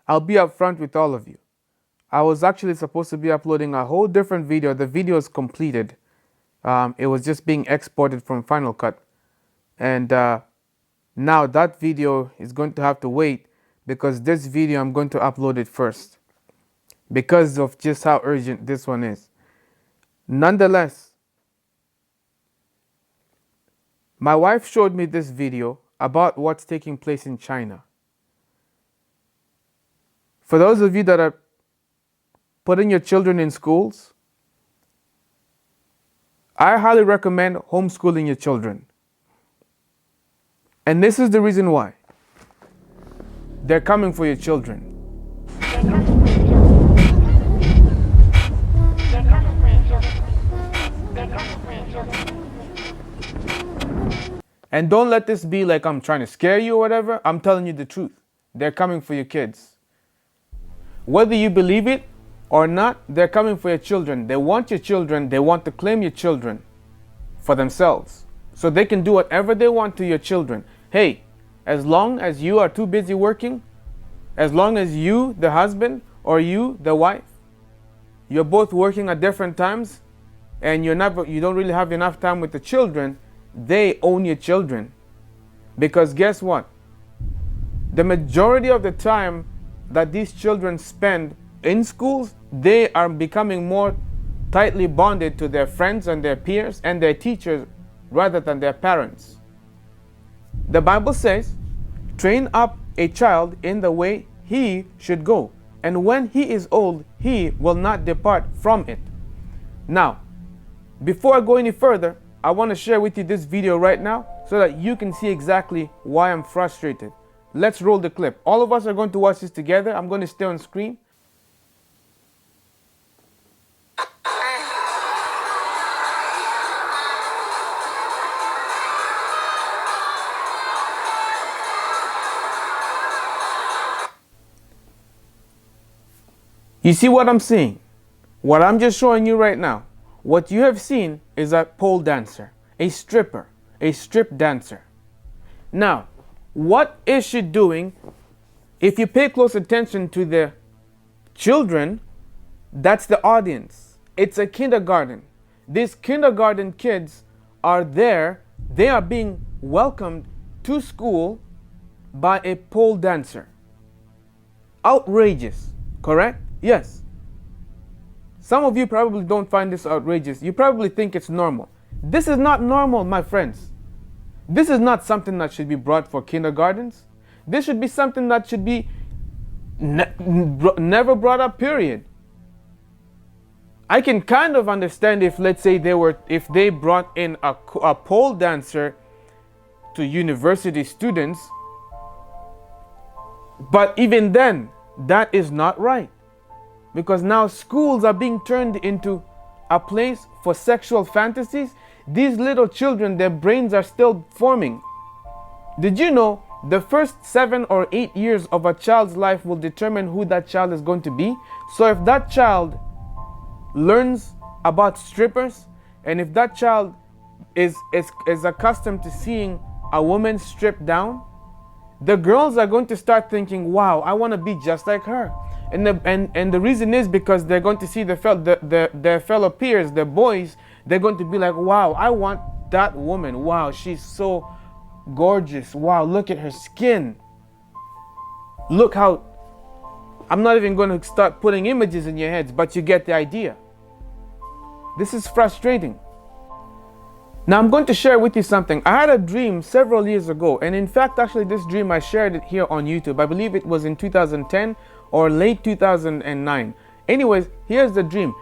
I'll be upfront with all of you. I was actually supposed to be uploading a whole different video. The video is completed. It was just being exported from Final Cut. And now that video is going to have to wait because this video I'm going to upload it first because of just how urgent this one is. Nonetheless, my wife showed me this video about what's taking place in China. For those of you that are putting your children in schools, I highly recommend homeschooling your children. And this is the reason why. They're coming for your children. And don't let this be like I'm trying to scare you or whatever. I'm telling you the truth. They're coming for your kids. Whether you believe it or not, they're coming for your children. They want your children. They want to claim your children for themselves. So they can do whatever they want to your children. Hey, as long as you are too busy working, as long as you, the husband, or you, the wife, you're both working at different times and you don't really have enough time with the children, they own your children. Because guess what? The majority of the time that these children spend in schools, they are becoming more tightly bonded to their friends and their peers and their teachers rather than their parents. The Bible says, train up a child in the way he should go, and when he is old, he will not depart from it. Now, before I go any further, I want to share with you this video right now so that you can see exactly why I'm frustrated. Let's roll the clip. All of us are going to watch this together. I'm going to stay on screen. You see what I'm seeing? What I'm just showing you right now. What you have seen is a pole dancer, a stripper, a strip dancer. Now, what is she doing? If you pay close attention to the children, that's the audience. It's a kindergarten. These kindergarten kids are there. They are being welcomed to school by a pole dancer. Outrageous, correct? Yes. Some of you probably don't find this outrageous. You probably think it's normal. This is not normal, my friends. This is not something that should be brought for kindergartens. This should be something that should be never brought up, period. I can kind of understand if, let's say, if they brought in a pole dancer to university students, but even then, that is not right. Because now schools are being turned into a place for sexual fantasies. These little children, their brains are still forming. Did you know the first 7 or 8 years of a child's life will determine who that child is going to be? So if that child learns about strippers, and if that child is accustomed to seeing a woman stripped down, the girls are going to start thinking, wow, I want to be just like her. And the reason is because they're going to see their fellow peers, the boys, they're going to be like, wow, I want that woman. Wow, she's so gorgeous. Wow, look at her skin. Look how, I'm not even going to start putting images in your heads, but you get the idea. This is frustrating. Now I'm going to share with you something. I had a dream several years ago, and in fact, actually this dream, I shared it here on YouTube. I believe it was in 2010 or late 2009. Anyways, here's the dream.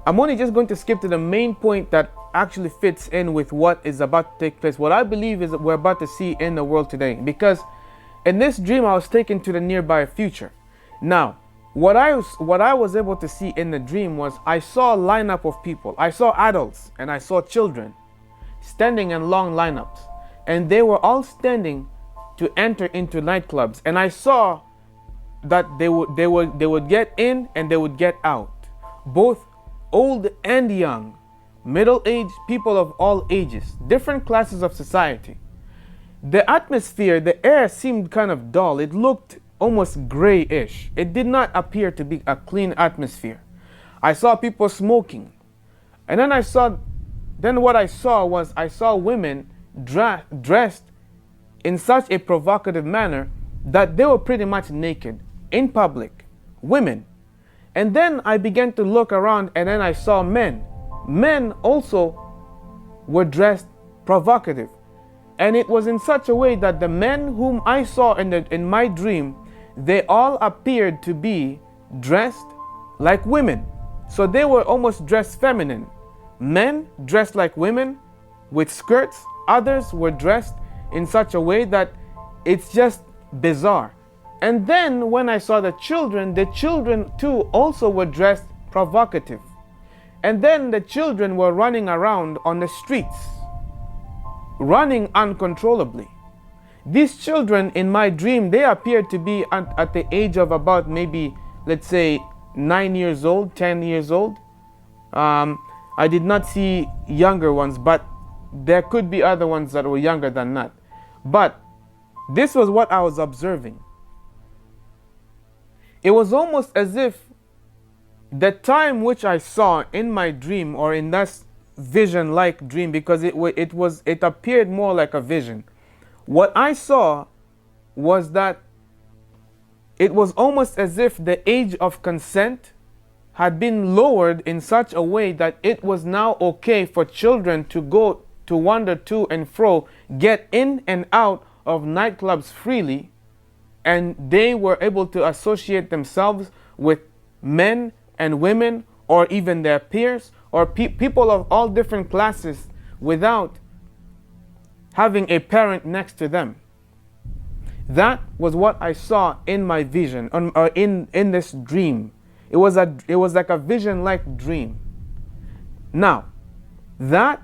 I'm only just going to skip to the main point that actually fits in with what is about to take place. What I believe is that we're about to see in the world today. Because in this dream, I was taken to the nearby future. Now, what I was able to see in the dream was I saw a lineup of people. I saw adults and I saw children standing in long lineups. And they were all standing to enter into nightclubs. And I saw that they would get in and they would get out, both old and young, middle-aged, people of all ages, different classes of society. The atmosphere, the air seemed kind of dull. It looked almost grayish. It did not appear to be a clean atmosphere. I saw people smoking. And then what I saw was women dressed in such a provocative manner that they were pretty much naked in public. Women. And then I began to look around, and then I saw men. Men also were dressed provocative. And it was in such a way that the men whom I saw in my dream, they all appeared to be dressed like women. So they were almost dressed feminine. Men dressed like women with skirts. Others were dressed in such a way that it's just bizarre. And then when I saw the children too also were dressed provocative. And then the children were running around on the streets, running uncontrollably. These children in my dream, they appeared to be at the age of about maybe, let's say, 9 years old, 10 years old. I did not see younger ones, but there could be other ones that were younger than that. But this was what I was observing. It was almost as if the time which I saw in my dream, or in that vision-like dream, because it appeared more like a vision. What I saw was that it was almost as if the age of consent had been lowered in such a way that it was now okay for children to go to wander to and fro, get in and out of nightclubs freely, and they were able to associate themselves with men and women, or even their peers, or people of all different classes, without having a parent next to them. That was what I saw in my vision, or in this dream. It was like a vision-like dream. Now, that,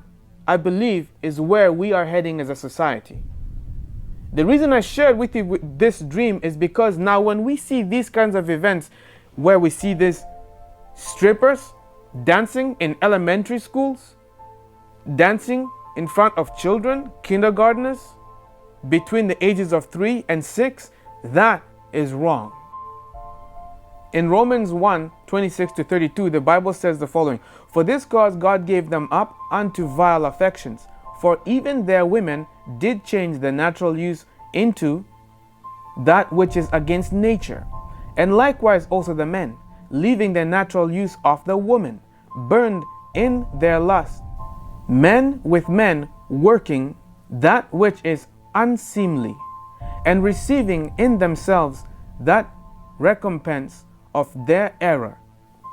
I believe, is where we are heading as a society. The reason I shared with you this dream is because now when we see these kinds of events, where we see these strippers dancing in elementary schools, dancing in front of children, kindergartners, between the ages of 3 and 6, that is wrong. In Romans 1:26-32, the Bible says the following: "For this cause God gave them up unto vile affections, for even their women did change the natural use into that which is against nature. And likewise also the men, leaving the natural use of the woman, burned in their lust, men with men working that which is unseemly, and receiving in themselves that recompense of their error,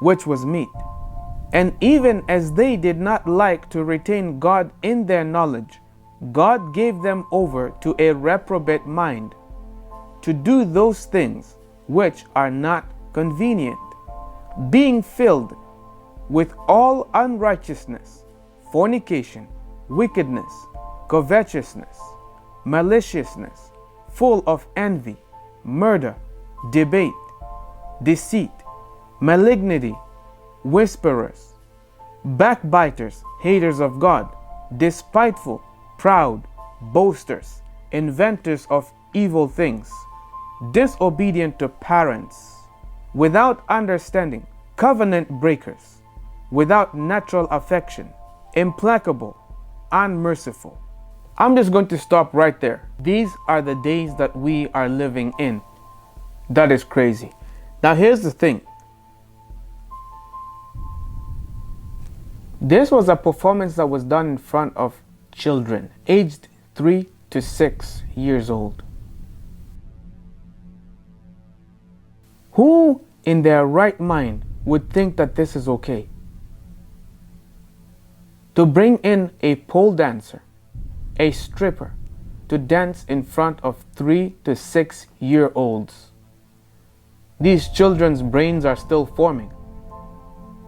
which was meet. And even as they did not like to retain God in their knowledge, God gave them over to a reprobate mind, to do those things which are not convenient, being filled with all unrighteousness, fornication, wickedness, covetousness, maliciousness, full of envy, murder, debate, deceit, malignity, whisperers, backbiters, haters of God, despiteful, proud, boasters, inventors of evil things, disobedient to parents, without understanding, covenant breakers, without natural affection, implacable, unmerciful." I'm just going to stop right there. These are the days that we are living in. That is crazy. Now here's the thing. This was a performance that was done in front of children aged 3 to 6 years old. Who in their right mind would think that this is okay? To bring in a pole dancer, a stripper, to dance in front of 3 to 6 year olds. These children's brains are still forming.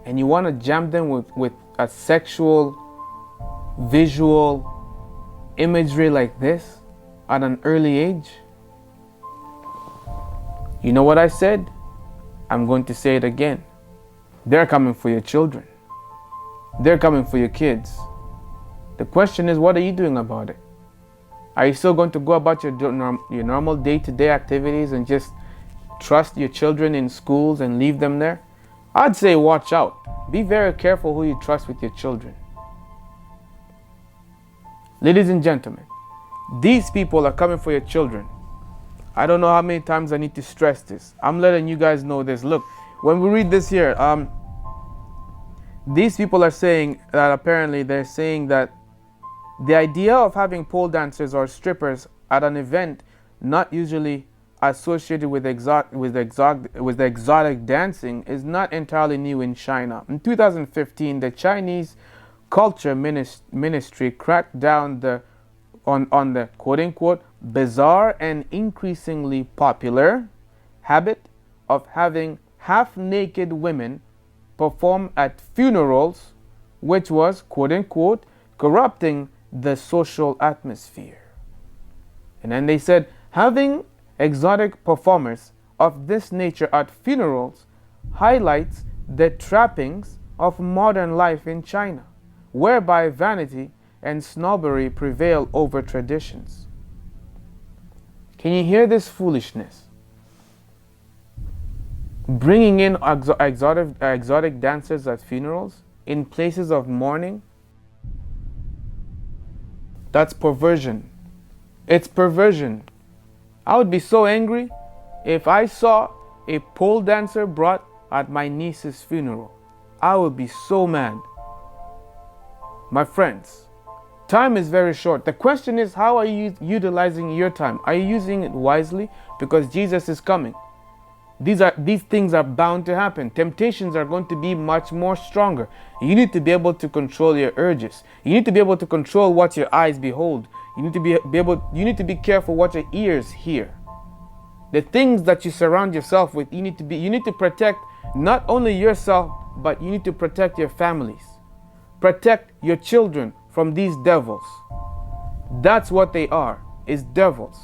And you want to jam them with a sexual, visual imagery like this at an early age? You know what I said? I'm going to say it again. They're coming for your children. They're coming for your kids. The question is, what are you doing about it? Are you still going to go about your normal day-to-day activities and just trust your children in schools and leave them there? I'd say watch out. Be very careful who you trust with your children. Ladies and gentlemen, these people are coming for your children. I don't know how many times I need to stress this. I'm letting you guys know this. Look, when we read this here, these people are saying that apparently they're saying that the idea of having pole dancers or strippers at an event not usually associated with the exotic dancing is not entirely new in China. In 2015, the Chinese Culture Ministry cracked down on the quote-unquote bizarre and increasingly popular habit of having half-naked women perform at funerals, which was quote-unquote corrupting the social atmosphere. And then they said having exotic performers of this nature at funerals highlights the trappings of modern life in China, whereby vanity and snobbery prevail over traditions. Can you hear this foolishness? Bringing in exotic dancers at funerals in places of mourning? That's perversion. It's perversion. I would be so angry if I saw a pole dancer brought at my niece's funeral. I would be so mad. My friends, time is very short. The question is, how are you utilizing your time? Are you using it wisely? Because Jesus is coming. These things are bound to happen. Temptations are going to be much more stronger. You need to be able to control your urges. You need to be able to control what your eyes behold. You need to be careful what your ears hear. The things that you surround yourself with, you need to protect not only yourself, but you need to protect your families. Protect your children from these devils. That's what they are, is devils.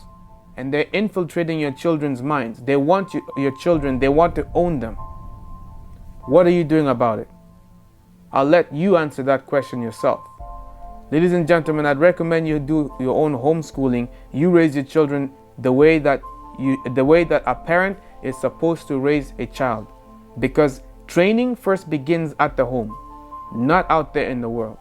And they're infiltrating your children's minds. They want your children, they want to own them. What are you doing about it? I'll let you answer that question yourself. Ladies and gentlemen, I'd recommend you do your own homeschooling. You raise your children the way that a parent is supposed to raise a child. Because training first begins at the home, not out there in the world.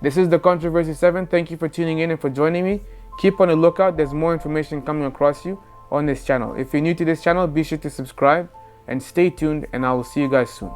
This is the Controversy 7. Thank you for tuning in and for joining me. Keep on the lookout. There's more information coming across you on this channel. If you're new to this channel, be sure to subscribe and stay tuned, and I will see you guys soon.